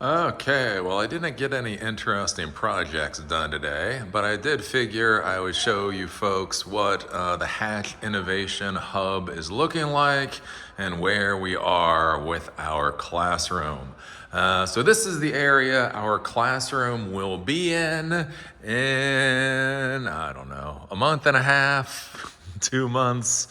Okay, well, I didn't get any interesting projects done today, but I did figure I would show you folks what the Hatch Innovation Hub is looking like and where we are with our classroom. So this is the area our classroom will be in, I don't know, a month and a half, 2 months,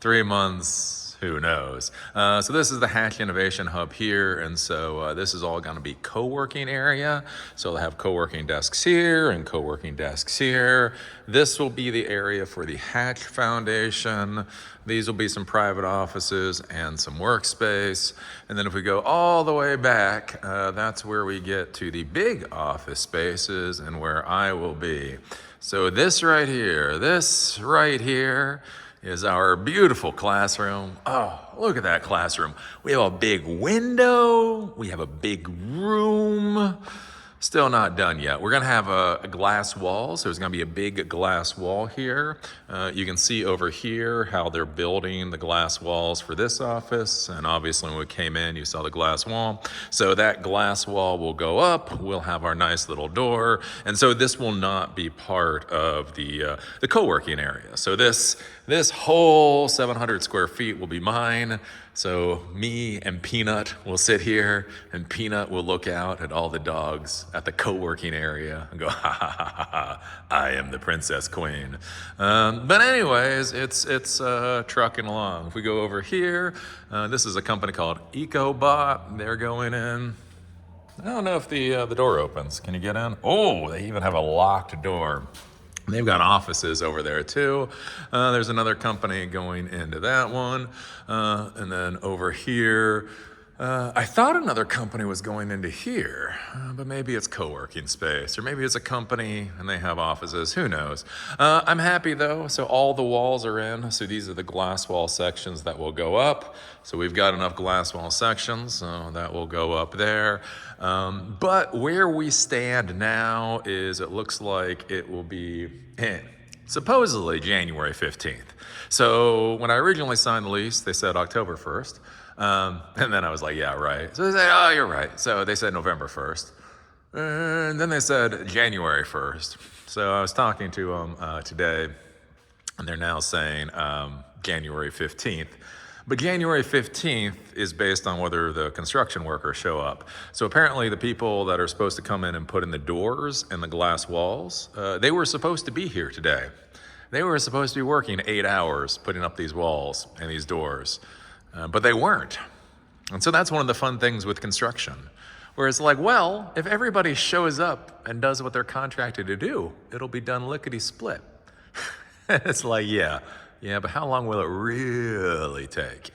3 months. Who knows? So this is the Hatch Innovation Hub here, and so this is all going to be co-working area. So they'll have co-working desks here and co-working desks here. This will be the area for the Hatch Foundation. These will be some private offices and some workspace. And then if we go all the way back, that's where we get to the big office spaces and where I will be. So this right here is our beautiful classroom. Oh, look at that classroom. We have a big window. We have a big room. Still not done yet. We're gonna have a glass wall, so there's gonna be a big glass wall here. You can see over here how they're building the glass walls for this office, and obviously when we came in, you saw the glass wall. So that glass wall will go up, we'll have our nice little door, and so this will not be part of the co-working area. So this whole 700 square feet will be mine. So me and Peanut will sit here, and Peanut will look out at all the dogs at the co-working area and go, ha ha ha ha ha, I am the princess queen. But anyways, it's trucking along. If we go over here, this is a company called EcoBot. They're going in. I don't know if the door opens. Can you get in? Oh, they even have a locked door. They've got offices over there too. There's another company going into that one. And then over here, I thought another company was going into here, but maybe it's co-working space, or maybe it's a company and they have offices, who knows. I'm happy though, so all the walls are in. So these are the glass wall sections that will go up. So we've got enough glass wall sections, so that will go up there. But where we stand now is it looks like it will be supposedly January 15th. So when I originally signed the lease, they said October 1st. And then I was like, yeah, right. So they said, oh, you're right. So they said November 1st. And then they said January 1st. So I was talking to them today, and they're now saying January 15th. But January 15th is based on whether the construction workers show up. So apparently the people that are supposed to come in and put in the doors and the glass walls, they were supposed to be here today. They were supposed to be working 8 hours putting up these walls and these doors. But they weren't. And so that's one of the fun things with construction, where it's like, well, if everybody shows up and does what they're contracted to do, it'll be done lickety-split. It's like, yeah, but how long will it really take?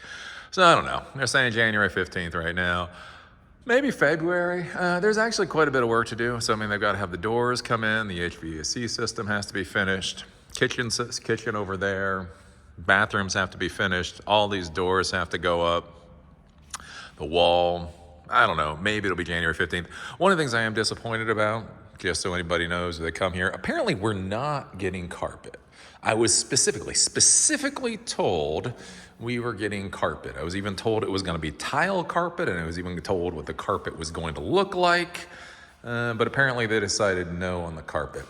So I don't know. They're saying January 15th right now. Maybe February. There's actually quite a bit of work to do. So, I mean, they've got to have the doors come in, the HVAC system has to be finished, kitchen over there. Bathrooms have to be finished. All these doors have to go up. The wall, I don't know, maybe it'll be January 15th. One of the things I am disappointed about, just so anybody knows, they come here, apparently we're not getting carpet. I was specifically told we were getting carpet. I was even told it was going to be tile carpet, and I was even told what the carpet was going to look like. But apparently they decided no on the carpet.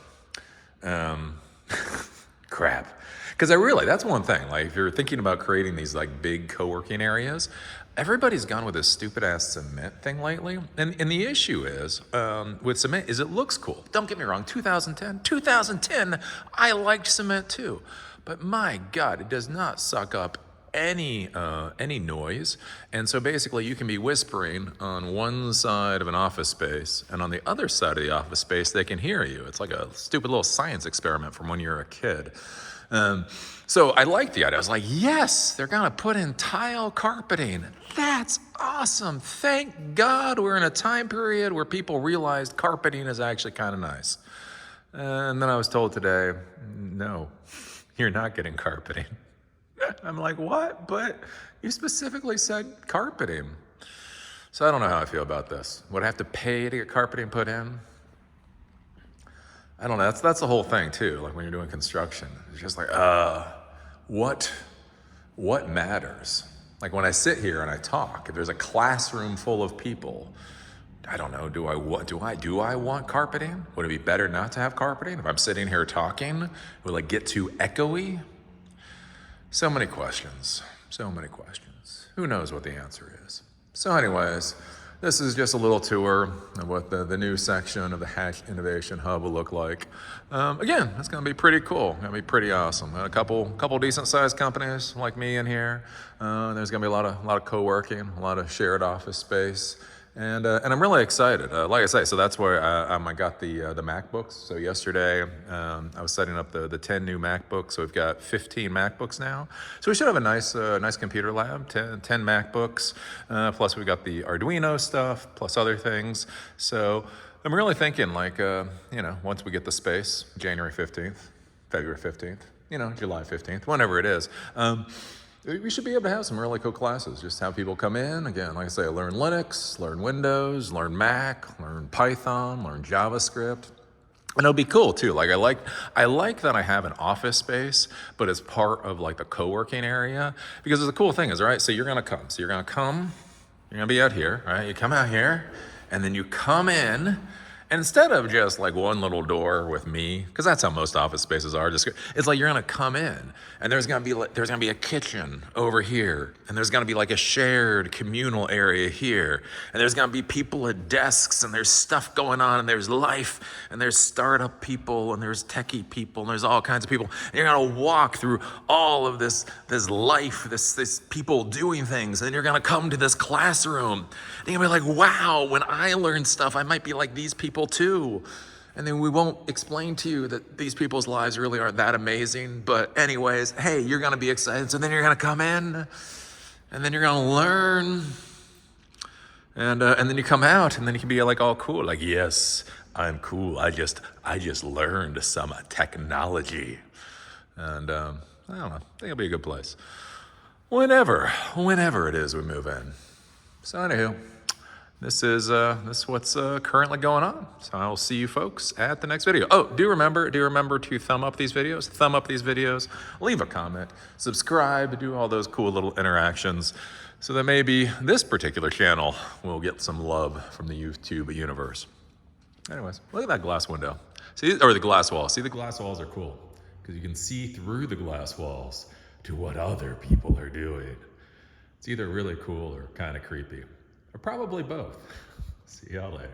Crap. Because that's one thing, like if you're thinking about creating these like big co-working areas, everybody's gone with this stupid ass cement thing lately. And the issue is, with cement, is it looks cool. Don't get me wrong, 2010, I liked cement too. But my God, it does not suck up any noise. And so basically you can be whispering on one side of an office space, and on the other side of the office space, they can hear you. It's like a stupid little science experiment from when you're a kid. So I liked the idea. I was like, yes, they're gonna put in tile carpeting. That's awesome. Thank God we're in a time period where people realized carpeting is actually kind of nice. And then I was told today, no, you're not getting carpeting. I'm like, what? But you specifically said carpeting. So I don't know how I feel about this. Would I have to pay to get carpeting put in? I don't know, that's the whole thing too, like when you're doing construction. It's just like, what matters? Like when I sit here and I talk, if there's a classroom full of people, I don't know. Do I want carpeting? Would it be better not to have carpeting? If I'm sitting here talking, will it get too echoey? So many questions. So many questions. Who knows what the answer is? So anyways, this is just a little tour of what the new section of the Hash Innovation Hub will look like. Again, it's going to be pretty cool. Going to be pretty awesome. A couple decent-sized companies like me in here. There's going to be a lot of co-working, a lot of shared office space. And I'm really excited. Like I say, so that's where I got the MacBooks. So yesterday, I was setting up the 10 new MacBooks. So we've got 15 MacBooks now. So we should have a nice computer lab, 10 MacBooks. Plus we've got the Arduino stuff, plus other things. So I'm really thinking like, once we get the space, January 15th, February 15th, July 15th, whenever it is, we should be able to have some really cool classes. Just have people come in, again, like I say, learn Linux, learn Windows, learn Mac, learn Python, learn JavaScript. And it'll be cool too. Like I like that I have an office space, but as part of like the co-working area, because the cool thing is, right, so you're gonna be out here, right? You come out here, and then you come in, and instead of just like one little door with me, because that's how most office spaces are, it's like you're gonna come in, and there's gonna be a kitchen over here, and there's gonna be like a shared communal area here, and there's gonna be people at desks, and there's stuff going on, and there's life, and there's startup people, and there's techie people, and there's all kinds of people. And you're gonna walk through all of this life, this people doing things, and then you're gonna come to this classroom, and you're gonna be like, wow, when I learn stuff, I might be like these people too. And then we won't explain to you that these people's lives really aren't that amazing. But anyways, hey, you're gonna be excited. So then you're gonna come in, and then you're gonna learn. And then you come out, and then you can be like all cool, like, yes, I'm cool. I just learned some technology. And I don't know, I think it'll be a good place. Whenever it is we move in. So anywho, this is what's currently going on. So I'll see you folks at the next video. Oh, do remember to thumb up these videos, leave a comment, subscribe, do all those cool little interactions, so that maybe this particular channel will get some love from the YouTube universe. Anyways, look at that glass window. Or the glass wall. See, the glass walls are cool because you can see through the glass walls to what other people are doing. It's either really cool or kind of creepy. Or probably both. See y'all later.